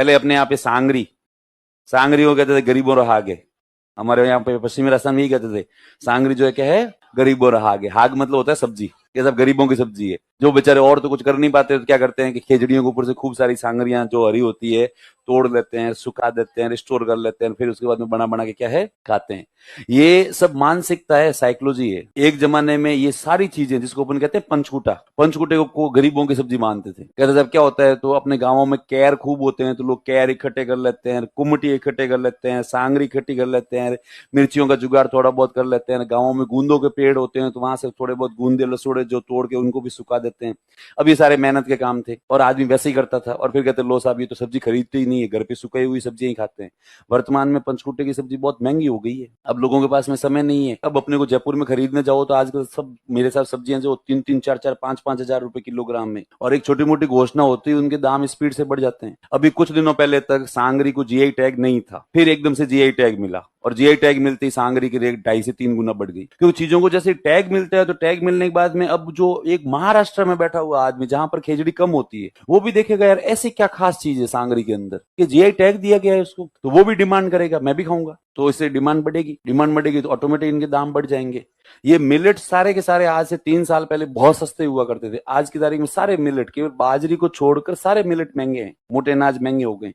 पहले अपने यहाँ पे सांगरी, सांगरी को कहते थे गरीबों रहागे। हमारे यहाँ पे पश्चिमी राजस्थान में ही कहते थे सांगरी जो है क्या है, गरीबों रहागे। हाग मतलब होता है सब्जी, ये सब गरीबों की सब्जी है। जो बेचारे और तो कुछ कर नहीं पाते तो क्या करते हैं कि खेजड़ियों के ऊपर से खूब सारी सांगरियां जो हरी होती है तोड़ लेते हैं, सुखा देते हैं, स्टोर कर लेते हैं, फिर उसके बाद में बना बना के क्या है खाते हैं। ये सब मानसिकता है, साइकोलॉजी है। एक जमाने में ये सारी चीजें जिसको अपन कहते हैं पंचकूटा, पंचकूटे को गरीबों की सब्जी मानते थे। कहते जब क्या होता है तो अपने गांवों में कैर खूब होते हैं तो लोग कैर इकट्ठे कर लेते हैं, कुमटी इकट्ठे कर लेते हैं, सांगरी इकट्ठी कर लेते हैं, मिर्चियों का जुगाड़ थोड़ा बहुत कर लेते हैं। गांवों में गूंदों के पेड़ होते हैं तो वहां से थोड़े बहुत गूंदे लसोड़े जो तोड़ के उनको भी सुखा देते हैं। अब ये सारे मेहनत के काम थे और आदमी वैसे ही करता था। और फिर कहते लो साहब ये तो सब्जी खरीदते ही नहीं है, घर पे सुखाई हुई सब्जियां ही खाते हैं। वर्तमान में पंचकूटे की सब्जी बहुत महंगी हो गई है, अब लोगों के पास में समय नहीं है। अब अपने को जयपुर में खरीदने जाओ तो आजकल सब मेरे साथ सब्जियां जो 3-3, 4-4, 5-5 हजार रुपए किलोग्राम में, और एक छोटी मोटी घोषणा होती है उनके दाम स्पीड से बढ़ जाते हैं। अभी कुछ दिनों पहले तक सांगरी को जीआई टैग नहीं था, फिर एकदम से जीआई टैग मिला और जीआई टैग मिलते ही सांगरी की रेट 2.5 से 3 गुना बढ़ गई। क्योंकि चीजों को जैसे टैग मिलता है तो टैग मिलने के बाद में अब जो एक महाराष्ट्र में बैठा हुआ आदमी जहां पर खेजड़ी कम होती है वो भी देखेगा यार ऐसी क्या खास चीज है सांगरी के अंदर कि जीआई टैग दिया गया है उसको, तो वो भी डिमांड करेगा मैं भी खाऊंगा। तो इससे डिमांड बढ़ेगी, डिमांड बढ़ेगी तो ऑटोमेटिक इनके दाम बढ़ जाएंगे। ये मिलेट सारे के सारे आज से 3 साल पहले बहुत सस्ते हुआ करते थे। आज की तारीख में सारे मिलेट, केवल बाजरी को छोड़कर सारे मिलेट महंगे हैं, मोटे अनाज महंगे हो गए।